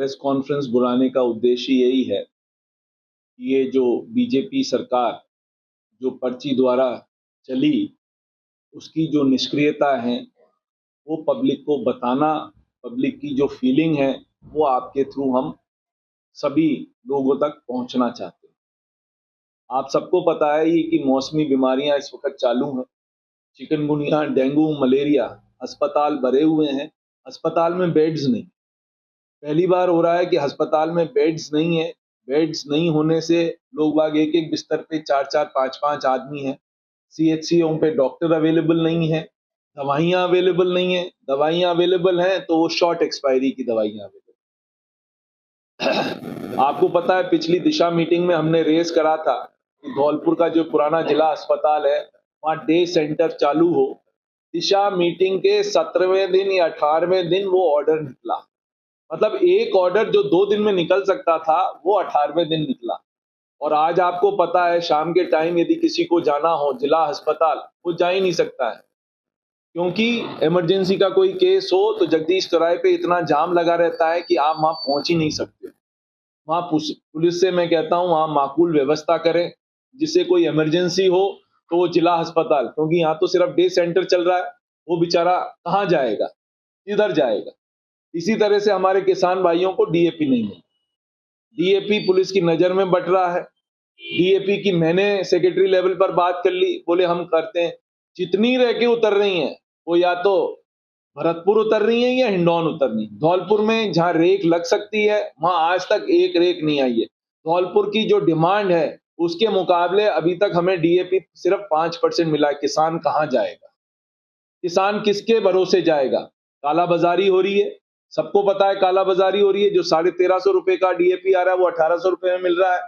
Press conference बुलाने का उद्देश्य यही है कि ये जो बीजेपी सरकार जो पर्ची द्वारा चली, उसकी जो निष्क्रियता है वो पब्लिक को बताना, पब्लिक की जो फीलिंग है वो आपके थ्रू हम सभी लोगों तक पहुंचना चाहते हैं। आप सबको पता है ये कि मौसमी बीमारियां इस वक्त चालू हैं। चिकनगुनिया, डेंगू, मलेरिया, अस्पताल भरे हुए हैं, अस्पताल में बेड्स नहीं। पहली बार हो रहा है कि अस्पताल में बेड्स नहीं है। बेड्स नहीं होने से लोग बाग एक एक बिस्तर पे 4-4, 5-5 आदमी हैं। सीएचसीओ पे डॉक्टर अवेलेबल नहीं है, दवाइयां अवेलेबल नहीं है। दवाइयां अवेलेबल हैं तो वो शॉर्ट एक्सपायरी की दवाइयां अवेलेबल। आपको पता है पिछली दिशा मीटिंग में हमने रेस करा था कि धौलपुर का जो पुराना जिला अस्पताल है वहां डे सेंटर चालू हो। दिशा मीटिंग के 17वें दिन या 18वें दिन वो ऑर्डर निकला। मतलब एक ऑर्डर जो 2 दिन में निकल सकता था वो 18वें दिन निकला। और आज आपको पता है शाम के टाइम यदि किसी को जाना हो जिला अस्पताल, वो जा ही नहीं सकता है, क्योंकि इमरजेंसी का कोई केस हो तो जगदीश सराय पे इतना जाम लगा रहता है कि आप वहां पहुंच ही नहीं सकते। वहां पुलिस से मैं कहता हूं वहां माकूल व्यवस्था करें, जिससे कोई इमरजेंसी हो तो वो जिला अस्पताल, क्योंकि यहाँ तो सिर्फ डे सेंटर चल रहा है, वो बेचारा कहाँ जाएगा, किधर जाएगा। इसी तरह से हमारे किसान भाइयों को डीएपी नहीं है। डीएपी पुलिस की नजर में बट रहा है। डीएपी की मैंने सेक्रेटरी लेवल पर बात कर ली, बोले हम करते हैं। जितनी रह के उतर रही हैं वो या तो भरतपुर उतर रही है या हिंडौन उतर रही है। धौलपुर में जहां रेक लग सकती है वहां आज तक एक रेक नहीं आई है। धौलपुर की जो डिमांड है उसके मुकाबले अभी तक हमें डीएपी सिर्फ 5% मिला है। किसान कहां जाएगा, किसान किसके भरोसे जाएगा। कालाबाजारी हो रही है, सबको पता है कालाबाजारी हो रही है। जो 1350 रुपए का डीएपी आ रहा है वो 1800 रुपए में मिल रहा है।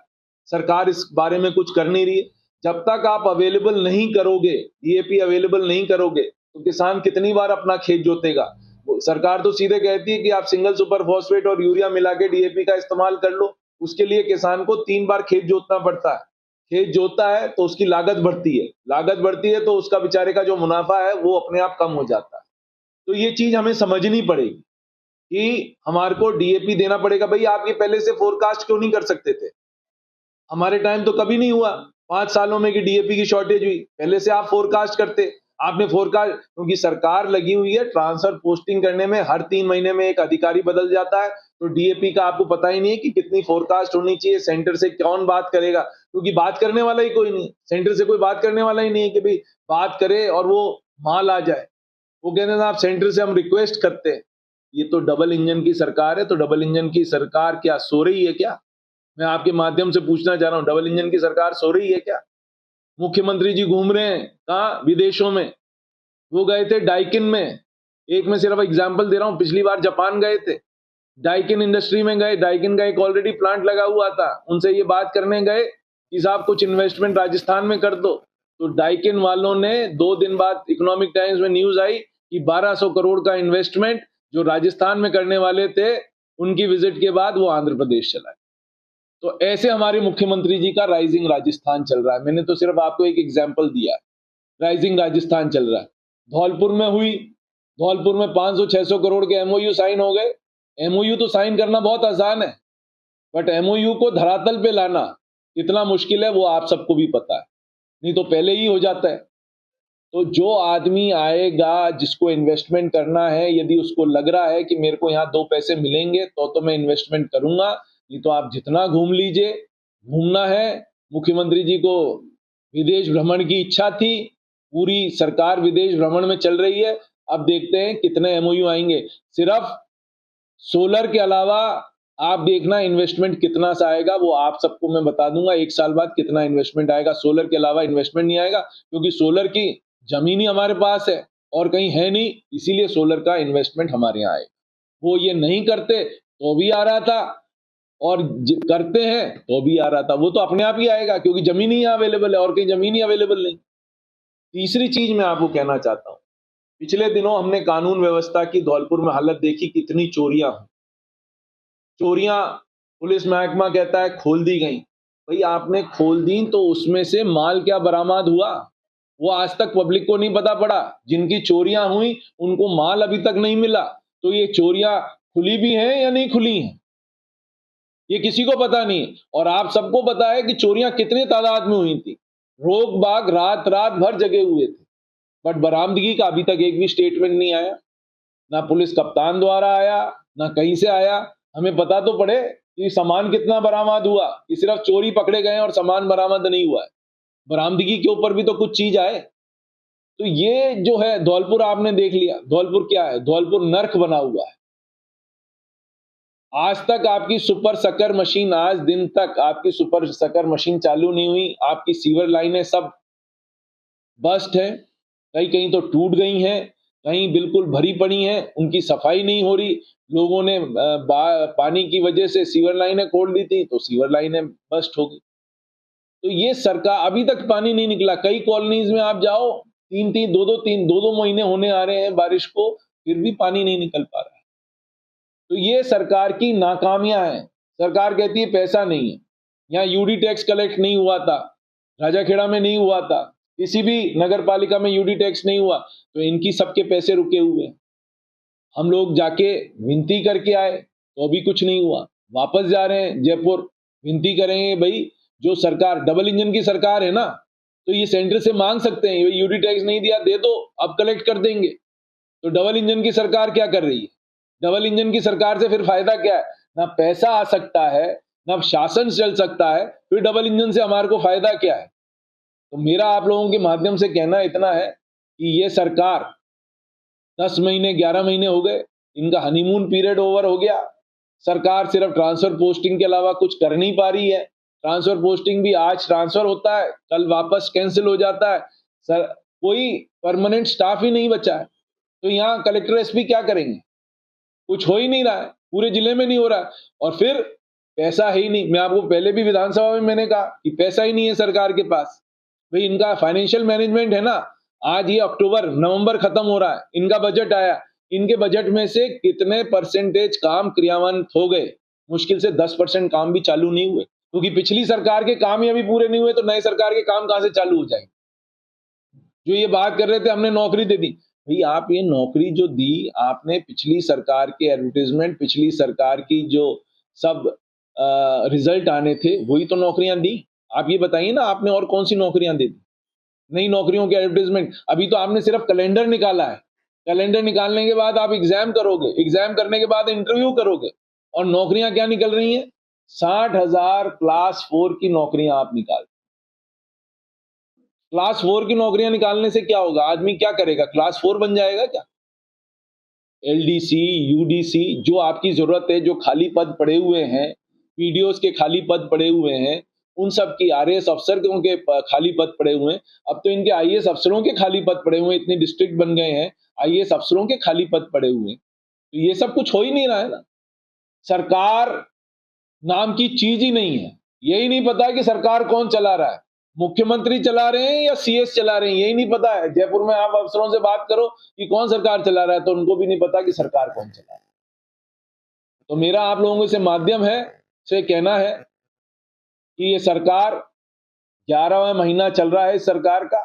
सरकार इस बारे में कुछ कर नहीं रही है। जब तक आप अवेलेबल नहीं करोगे, डीएपी अवेलेबल नहीं करोगे तो किसान कितनी बार अपना खेत जोतेगा। सरकार तो सीधे कहती है कि आप सिंगल सुपर फॉस्फेट और यूरिया मिला के डीएपी का इस्तेमाल कर लो। उसके लिए किसान को 3 बार खेत जोतना पड़ता है। खेत जोतता है तो उसकी लागत बढ़ती है, लागत बढ़ती है तो उसका बेचारे का जो मुनाफा है वो अपने आप कम हो जाता है। तो ये चीज हमें समझनी पड़ेगी कि हमारे को डीएपी देना पड़ेगा। भाई आप ये पहले से फोरकास्ट क्यों नहीं कर सकते थे? हमारे टाइम तो कभी नहीं हुआ 5 सालों में कि डीएपी की शॉर्टेज हुई। पहले से आप फोरकास्ट करते। आपने फोरकास्ट, क्योंकि सरकार लगी हुई है ट्रांसफर पोस्टिंग करने में, हर 3 महीने में एक अधिकारी बदल जाता है। तो डीएपी का आपको पता ही नहीं है कि कितनी फोरकास्ट होनी चाहिए, सेंटर से कौन बात करेगा, क्योंकि बात करने वाला ही कोई नहीं, सेंटर से कोई बात करने वाला ही नहीं है कि भाई बात करे और वो माल आ जाए। वो कहते हैं आप सेंटर से हम रिक्वेस्ट करते हैं। ये तो डबल इंजन की सरकार है। तो डबल इंजन की सरकार क्या सो रही है क्या? मैं आपके माध्यम से पूछना चाह रहा हूं, डबल इंजन की सरकार सो रही है क्या? मुख्यमंत्री जी घूम रहे हैं कहां? विदेशों में। वो गए थे डाइकिन में। एक मैं सिर्फ एग्जांपल दे रहा हूं, पिछली बार जापान गए थे, डाइकिन इंडस्ट्री में गए। डाइकिन का एक ऑलरेडी प्लांट लगा हुआ था, उनसे ये बात करने गए कि साहब कुछ इन्वेस्टमेंट राजस्थान में कर दो। तो डाइकिन वालों ने 2 दिन बाद इकोनॉमिक टाइम्स में न्यूज आई कि 1200 करोड़ का इन्वेस्टमेंट जो राजस्थान में करने वाले थे, उनकी विजिट के बाद वो आंध्र प्रदेश चला। तो ऐसे हमारे मुख्यमंत्री जी का राइजिंग राजस्थान चल रहा है। मैंने तो सिर्फ आपको एक एग्जांपल दिया है, राइजिंग राजस्थान चल रहा है। धौलपुर में हुई, धौलपुर में 500-600 करोड़ के एमओयू साइन हो गए। एमओयू तो साइन करना बहुत आसान है, बट एमओयू को धरातल पे लाना कितना मुश्किल है वो आप सबको भी पता है, नहीं तो पहले ही हो जाता है। तो जो आदमी आएगा जिसको इन्वेस्टमेंट करना है, यदि उसको लग रहा है कि मेरे को यहाँ 2 पैसे मिलेंगे तो मैं इन्वेस्टमेंट करूंगा, नहीं तो आप जितना घूम लीजिए। घूमना है, मुख्यमंत्री जी को विदेश भ्रमण की इच्छा थी, पूरी सरकार विदेश भ्रमण में चल रही है। अब देखते हैं कितने एमओयू आएंगे। सिर्फ सोलर के अलावा आप देखना इन्वेस्टमेंट कितना सा आएगा, वो आप सबको मैं बता दूंगा 1 साल बाद कितना इन्वेस्टमेंट आएगा। सोलर के अलावा इन्वेस्टमेंट नहीं आएगा, क्योंकि सोलर की जमीन ही हमारे पास है और कहीं है नहीं, इसीलिए सोलर का इन्वेस्टमेंट हमारे यहाँ आएगा। वो ये नहीं करते तो भी आ रहा था, और करते हैं तो भी आ रहा था। वो तो अपने आप ही आएगा, क्योंकि जमीन ही अवेलेबल है और कहीं जमीन ही अवेलेबल नहीं। तीसरी चीज मैं आपको कहना चाहता हूं, पिछले दिनों हमने कानून व्यवस्था की धौलपुर में हालत देखी, कितनी चोरियां हुई। चोरियां पुलिस महकमा कहता है खोल दी गई। भाई आपने खोल दी तो उसमें से माल क्या बरामद हुआ, वो आज तक पब्लिक को नहीं पता पड़ा। जिनकी चोरियां हुई उनको माल अभी तक नहीं मिला। तो ये चोरियां खुली भी हैं या नहीं खुली हैं? ये किसी को पता नहीं है। और आप सबको पता है कि चोरियां कितने तादाद में हुई थी, रोक बाग रात रात भर जगे हुए थे, बट बरामदगी का अभी तक एक भी स्टेटमेंट नहीं आया, ना पुलिस कप्तान द्वारा आया, ना कहीं से आया। हमें पता तो पड़े कि सामान कितना बरामद हुआ, कि सिर्फ चोरी पकड़े गए और सामान बरामद नहीं हुआ है। बरामदगी के ऊपर भी तो कुछ चीज आए। तो ये जो है धौलपुर आपने देख लिया, धौलपुर क्या है, धौलपुर नर्क बना हुआ है। आज तक आपकी सुपर सकर मशीन, आज दिन तक आपकी सुपर सकर मशीन चालू नहीं हुई। आपकी सीवर लाइनें सब बस्ट है, कहीं कहीं तो टूट गई हैं, कहीं बिल्कुल भरी पड़ी हैं, उनकी सफाई नहीं हो रही। लोगों ने पानी की वजह से सीवर लाइनें खोल दी थी, तो सीवर लाइनें बस्ट हो गई। तो ये सरकार, अभी तक पानी नहीं निकला। कई कॉलोनीज में आप जाओ, तीन दो महीने होने आ रहे हैं बारिश को, फिर भी पानी नहीं निकल पा रहा है। तो ये सरकार की नाकामियां हैं। सरकार कहती है पैसा नहीं है, यहाँ यूडी टैक्स कलेक्ट नहीं हुआ था, राजाखेड़ा में नहीं हुआ था, किसी भी नगर पालिका में यूडी टैक्स नहीं हुआ, तो इनकी सबके पैसे रुके हुए हैं। हम लोग जाके विनती करके आए तो अभी कुछ नहीं हुआ, वापस जा रहे हैं जयपुर, विनती करेंगे भाई, जो सरकार डबल इंजन की सरकार है ना, तो ये सेंटर से मांग सकते हैं, यूडी टैक्स नहीं दिया, दे दो, अब कलेक्ट कर देंगे। तो डबल इंजन की सरकार क्या कर रही है? डबल इंजन की सरकार से फिर फायदा क्या है? ना पैसा आ सकता है, ना शासन चल सकता है, फिर डबल इंजन से हमारे को फायदा क्या है? तो मेरा आप लोगों के माध्यम से कहना इतना है कि ये सरकार 10 महीने 11 महीने हो गए, इनका हनीमून पीरियड ओवर हो गया। सरकार सिर्फ ट्रांसफर पोस्टिंग के अलावा कुछ कर नहीं पा रही है। ट्रांसफर पोस्टिंग भी आज ट्रांसफर होता है, कल वापस कैंसिल हो जाता है। सर, कोई परमानेंट स्टाफ ही नहीं बचा है। तो यहाँ कलेक्टर एसपी क्या करेंगे? कुछ हो ही नहीं रहा है, पूरे जिले में नहीं हो रहा है। और फिर पैसा है ही नहीं। मैं आपको पहले भी विधानसभा में मैंने कहा कि पैसा ही नहीं है सरकार के पास। भाई इनका फाइनेंशियल मैनेजमेंट है ना, आज ये अक्टूबर नवंबर खत्म हो रहा है, इनका बजट आया, इनके बजट में से कितने परसेंटेज काम क्रियान्वित हो गए? मुश्किल से 10% काम भी चालू नहीं हुए, क्योंकि पिछली सरकार के काम ही अभी पूरे नहीं हुए, तो नए सरकार के काम कहां से चालू हो जाएंगे? जो ये बात कर रहे थे हमने नौकरी दे दी, भाई आप ये नौकरी जो दी आपने, पिछली सरकार के एडवर्टीजमेंट, पिछली सरकार की जो सब रिजल्ट आने थे वही तो नौकरियां दी। आप ये बताइए ना, आपने और कौन सी नौकरियां दे दी? नई नौकरियों के एडवर्टीजमेंट अभी तो आपने सिर्फ कैलेंडर निकाला है। कैलेंडर निकालने के बाद आप एग्जाम करोगे, एग्जाम करने के बाद इंटरव्यू करोगे, और नौकरियां क्या निकल रही हैं? 60,000 क्लास 4 की नौकरियां आप निकाल। क्लास 4 की नौकरियां निकालने से क्या होगा? आदमी क्या करेगा? क्लास 4 बन जाएगा क्या? एलडीसी, यूडीसी, जो आपकी जरूरत है, जो खाली पद पड़े हुए हैं, पीडीओस के खाली पद पड़े हुए हैं, उन सब की, आरएएस अफसर के खाली पद पड़े हुए हैं। अब तो इनके आईएएस अफसरों के खाली पद पड़े हुए हैं, इतने डिस्ट्रिक्ट बन गए हैं, आईएएस अफसरों के खाली पद पड़े हुए हैं। तो ये सब कुछ हो ही नहीं रहा है ना। सरकार नाम की चीज ही नहीं है। यही नहीं पता है कि सरकार कौन चला रहा है, मुख्यमंत्री चला रहे हैं या सीएस चला रहे हैं, यही नहीं पता है। जयपुर में आप अफसरों से बात करो कि कौन सरकार चला रहा है, तो उनको भी नहीं पता कि सरकार कौन चला रहा है। तो मेरा आप लोगों से माध्यम है से कहना है कि ये सरकार, 11वां महीना चल रहा है इस सरकार का,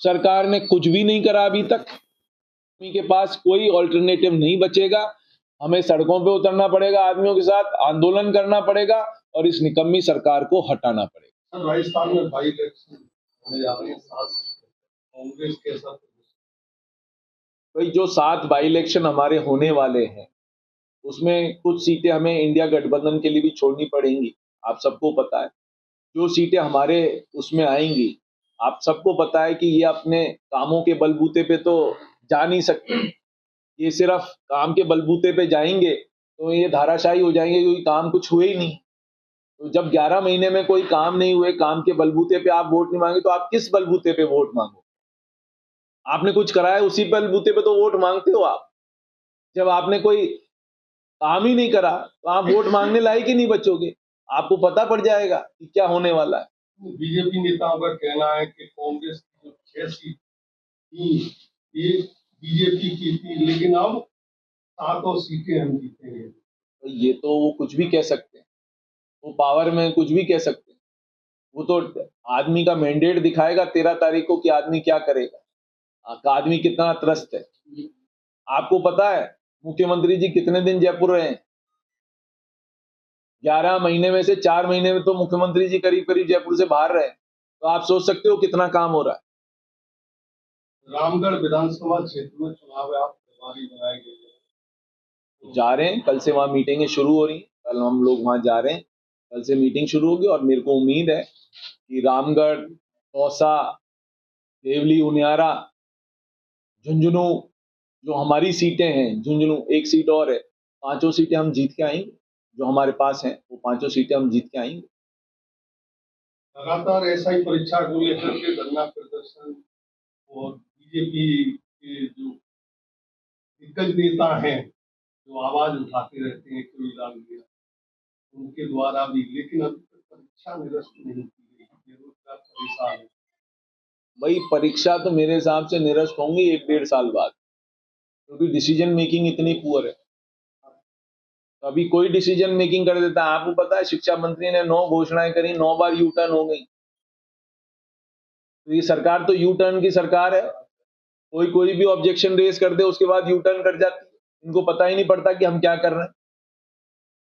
सरकार ने कुछ भी नहीं करा अभी तक। आदमी के पास कोई ऑल्टरनेटिव नहीं बचेगा, हमें सड़कों पे उतरना पड़ेगा, आदमियों के साथ आंदोलन करना पड़ेगा, और इस निकम्मी सरकार को हटाना पड़ेगा। राजस्थान में बाई इलेक्शन होने जा रहे हैं, कांग्रेस के साथ। भाई जो 7 बाई इलेक्शन हमारे होने वाले हैं, उसमें कुछ सीटें हमें इंडिया गठबंधन के लिए भी छोड़नी पड़ेंगी, आप सबको पता है। जो सीटें हमारे उसमें आएंगी, आप सबको पता है कि ये अपने कामों के बलबूते पे तो जा नहीं सकते। ये सिर्फ काम के बलबूते पे जाएंगे तो ये धाराशायी हो जाएंगे, क्योंकि काम कुछ हुए ही नहीं। तो जब 11 महीने में कोई काम नहीं हुए, काम के बलबूते पे आप वोट नहीं मांगे, तो आप किस बलबूते पे वोट मांगो? आपने कुछ कराया, उसी बलबूते पे तो वोट मांगते हो आप। जब आपने कोई काम ही नहीं करा तो आप वोट मांगने लायक ही नहीं बचोगे। आपको पता पड़ जाएगा कि क्या होने वाला है। बीजेपी नेताओं का कहना है कि कांग्रेस की जो 6 सीट थी, ये बीजेपी की थी, लेकिन अब 7 सीटें हम जीतेंगे। तो ये तो वो कुछ भी कह सकते हैं, वो पावर में कुछ भी कह सकते हैं। वो तो आदमी का मैंडेट दिखाएगा 13 तारीख को कि आदमी क्या करेगा, आदमी कितना त्रस्त है। आपको पता है मुख्यमंत्री जी कितने दिन जयपुर रहे हैं? 11 महीने में से 4 महीने में तो मुख्यमंत्री जी करीब करीब जयपुर से बाहर रहे, तो आप सोच सकते हो कितना काम हो रहा है। रामगढ़ विधानसभा क्षेत्र में चुनाव है, आप प्रभारी बनाए गए हैं। जा रहे हैं, कल से वहां मीटिंगें शुरू हो रही हैं, कल हम लोग वहां जा रहे हैं, कल से मीटिंग शुरू होगी और मेरे को उम्मीद है कि रामगढ़, दौसा, देवली, उनियारा, झुंझुनू जो हमारी सीटें हैं, झुंझुनू एक सीट और है, 5 सीटें हम जीत के आएंगे। जो हमारे पास हैं वो 5 सीटें हम जीत के आएंगे। लगातार एसआई परीक्षा को लेकर के धरना प्रदर्शन और बीजेपी के जो दिग्गज नेता हैं जो आवाज उठाते रहते हैं क्यों डाल दिया उनके द्वारा भी, लेकिन अभी तक परीक्षा निरस्त नहीं की गई, बेरोजगार परेशान है। भाई परीक्षा तो मेरे हिसाब से निरस्त होंगी 1-1.5 साल बाद, क्योंकि डिसीजन मेकिंग इतनी पुअर है। अभी कोई डिसीजन मेकिंग कर देता है। आपको पता है शिक्षा मंत्री ने 9 घोषणाएं करी, 9 बार यू टर्न हो गई। तो ये सरकार तो यू टर्न की सरकार है। कोई भी ऑब्जेक्शन रेज कर दे उसके बाद यू टर्न कर जाती है। इनको पता ही नहीं पड़ता कि हम क्या कर रहे हैं।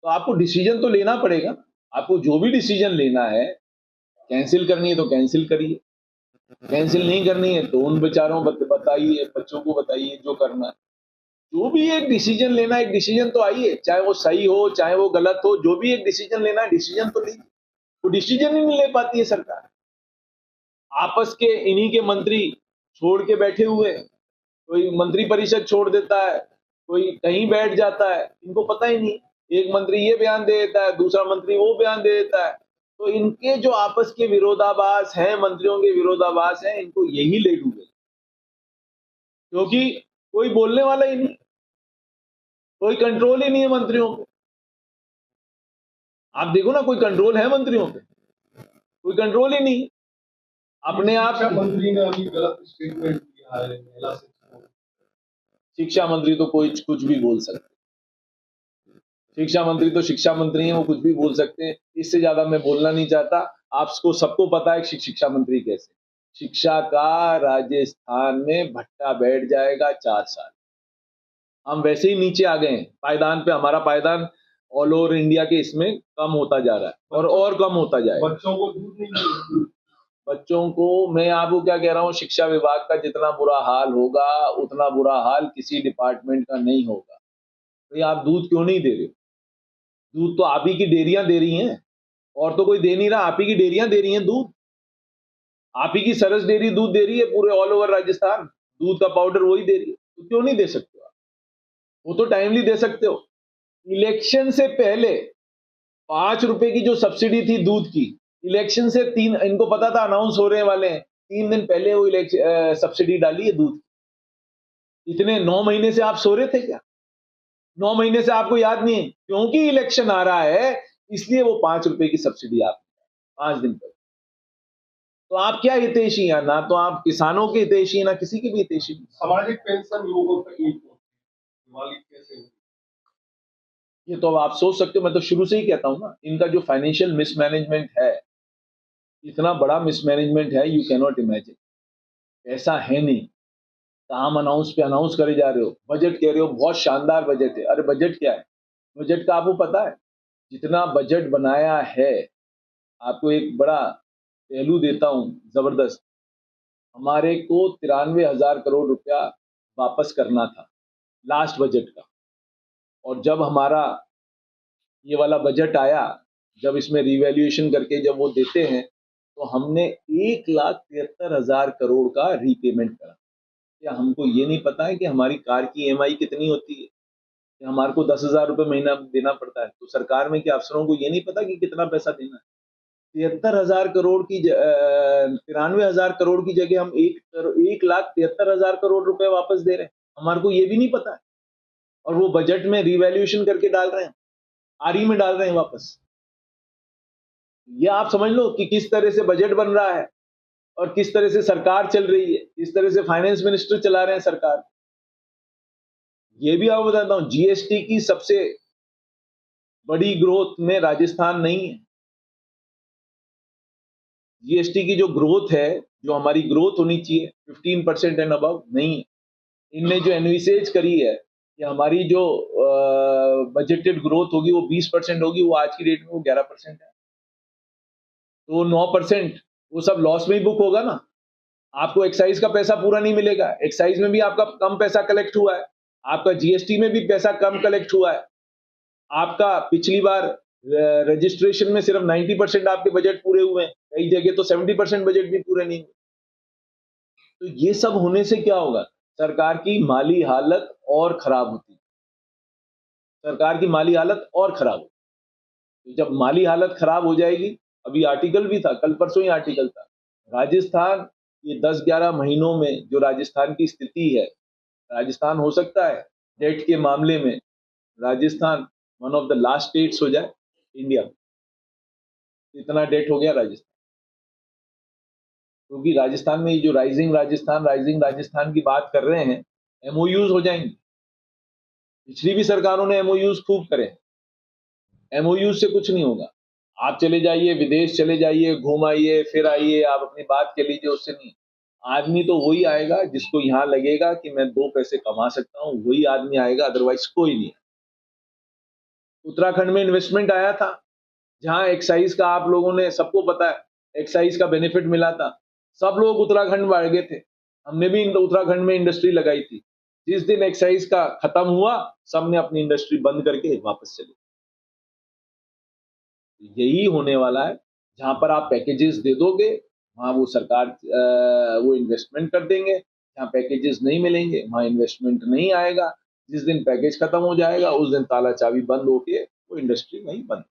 तो आपको डिसीजन तो लेना पड़ेगा। आपको जो भी डिसीजन लेना है, कैंसिल करनी है तो कैंसिल करिए, कैंसिल नहीं करनी है तो उन बेचारों बताइए, बच्चों को बताइए जो करना है। जो भी एक डिसीजन लेना है, एक डिसीजन तो आइए, चाहे वो सही हो चाहे वो गलत हो, जो भी एक डिसीजन लेना है डिसीजन तो लीजिए। वो डिसीजन ही नहीं ले पाती है सरकार। आपस के इन्हीं के मंत्री छोड़ के बैठे हुए, कोई मंत्री परिषद छोड़ देता है, कोई कहीं बैठ जाता है, इनको पता ही नहीं। एक मंत्री ये बयान दे देता है, दूसरा मंत्री वो बयान दे देता है। तो इनके जो आपस के विरोधाभास हैं, मंत्रियों के विरोधाभास हैं, इनको यही ले डूबे, क्योंकि कोई बोलने वाला ही नहीं, कोई कंट्रोल ही नहीं है मंत्रियों को। आप देखो ना, कोई कंट्रोल है मंत्रियों पे? कोई कंट्रोल ही नहीं। अपने आप शिक्षा मंत्री ने अभी गलत स्टेटमेंट दिया है महिला शिक्षकों को। शिक्षा मंत्री तो कोई कुछ भी बोल सकते, शिक्षा मंत्री तो शिक्षा मंत्री हैं, वो कुछ भी बोल सकते हैं। इससे ज्यादा मैं बोलना नहीं चाहता। आपको सबको पता है कि शिक्षा मंत्री कैसे, शिक्षा का राजस्थान में भट्टा बैठ जाएगा 4 साल। हम वैसे ही नीचे आ गए हैं पायदान पे। हमारा पायदान ऑल ओवर इंडिया के इसमें कम होता जा रहा है और कम होता जाएगा। बच्चों को दूध नहीं मिलती। बच्चों को, मैं आपको क्या कह रहा हूँ, शिक्षा विभाग का जितना बुरा हाल होगा उतना बुरा हाल किसी डिपार्टमेंट का नहीं होगा। तो आप दूध क्यों नहीं दे रहे? दूध तो आप ही की डेयरियां दे रही हैं, और तो कोई दे नहीं रहा। आप ही की डेयरियां दे रही हैं दूध। आप ही की सरस डेयरी दूध दे रही है पूरे ऑल ओवर राजस्थान। दूध का पाउडर वही दे रही है, तो क्यों नहीं दे सकते आप? वो तो टाइमली दे सकते हो। इलेक्शन से पहले 5 रुपए की जो सब्सिडी थी दूध की, इलेक्शन से 3, इनको पता था अनाउंस होने वाले हैं, 3 दिन पहले वो सब्सिडी डाली है दूध। इतने 9 महीने से आप सो रहे थे क्या? 9 महीने से आपको याद नहीं है? क्योंकि इलेक्शन आ रहा है इसलिए वो 5 रुपए की सब्सिडी आप 5 दिन पहले। तो आप क्या हितैषी हैं? ना तो आप किसानों के हितैषी, ना किसी के भी हितैषी। सामाजिक पेंशन लोगों तक नहीं पहुंची, दिवाली कैसे होगी? ये तो अब आप सोच सकते हो। मैं तो शुरू से ही कहता हूं ना, इनका जो फाइनेंशियल मिसमैनेजमेंट है, इतना बड़ा मिसमैनेजमेंट है, यू कैन नॉट इमेजिन। ऐसा है नहीं। काम अनाउंस पे अनाउंस करे जा रहे हो, बजट कह रहे हो बहुत शानदार बजट है। अरे बजट क्या है? बजट का आपको पता है? जितना बजट बनाया है, आपको एक बड़ा पहलू देता हूं जबरदस्त। हमारे को 93,000 करोड़ रुपया वापस करना था लास्ट बजट का। और जब हमारा ये वाला बजट आया, जब इसमें रिवैल्यूएशन करके जब वो देते हैं, तो हमने 1,73,000 करोड़ का रीपेमेंट करा। क्या हमको ये नहीं पता है कि हमारी कार की ईएमआई कितनी होती है? कि हमारे को 10,000 रुपये महीना देना पड़ता है। तो सरकार में क्या अफसरों को ये नहीं पता कि कितना पैसा देना है? 73,000 करोड़ की 93,000 करोड़ की जगह हम 1,73,000 करोड़ रुपए वापस दे रहे हैं। हमारे को ये भी नहीं पता है। और वो बजट में रिवैल्यूएशन करके डाल रहे हैं, आरई में डाल रहे हैं वापस। ये आप समझ लो कि किस तरह से बजट बन रहा है और किस तरह से सरकार चल रही है, किस तरह से फाइनेंस मिनिस्टर चला रहे हैं सरकार। ये भी आपको बताता हूं, जीएसटी की सबसे बड़ी ग्रोथ में राजस्थान नहीं है। जीएसटी की जो ग्रोथ है, जो हमारी ग्रोथ होनी चाहिए 15% एंड अबव, नहीं है। इनने जो एनविसेज करी है कि हमारी जो बजटेड ग्रोथ होगी वो 20% होगी, वो आज की डेट में वो 11% है। तो 9% वो सब लॉस में ही बुक होगा ना। आपको एक्साइज का पैसा पूरा नहीं मिलेगा, एक्साइज में भी आपका कम पैसा कलेक्ट हुआ है, आपका जीएसटी में भी पैसा कम कलेक्ट हुआ है, आपका पिछली बार रजिस्ट्रेशन में सिर्फ 90% आपके बजट पूरे हुए हैं, कई जगह तो 70% बजट भी पूरे नहीं हुए। तो ये सब होने से क्या होगा, सरकार की माली हालत और खराब होती है, सरकार की माली हालत और खराब होती है। तो जब माली हालत खराब हो जाएगी, अभी आर्टिकल भी था, कल परसों ही आर्टिकल था, राजस्थान ये 10-11 महीनों में जो राजस्थान की स्थिति है, राजस्थान हो सकता है डेट के मामले में Rajasthan one of the last states हो जाए इंडिया में। इतना डेट हो गया राजस्थान, क्योंकि राजस्थान में ये जो राइजिंग राजस्थान की बात कर रहे हैं, एमओयूज हो जाएंगे। पिछली भी सरकारों ने एमओयूज खूब करे, एमओयूज से कुछ नहीं होगा। आप चले जाइए, विदेश चले जाइए, घूम आइए, फिर आइए, आप अपनी बात कर लीजिए, उससे नहीं। आदमी तो वही आएगा जिसको यहाँ लगेगा कि मैं 2 पैसे कमा सकता हूँ, वही आदमी आएगा, अदरवाइज कोई नहीं। उत्तराखंड में इन्वेस्टमेंट आया था, जहां एक्साइज का आप लोगों ने, सबको पता है, एक्साइज का बेनिफिट मिला था, सब लोग उत्तराखंड में आ गए थे। हमने भी उत्तराखंड में इंडस्ट्री लगाई थी। जिस दिन एक्साइज का खत्म हुआ, सबने अपनी इंडस्ट्री बंद करके वापस चले। यही होने वाला है, जहां पर आप पैकेजेस दे दोगे, वहां वो सरकार वो इन्वेस्टमेंट कर देंगे, जहां पैकेजेस नहीं मिलेंगे वहां इन्वेस्टमेंट नहीं आएगा। जिस दिन पैकेज खत्म हो जाएगा, उस दिन ताला चाबी बंद होके वो इंडस्ट्री वहीं बंद।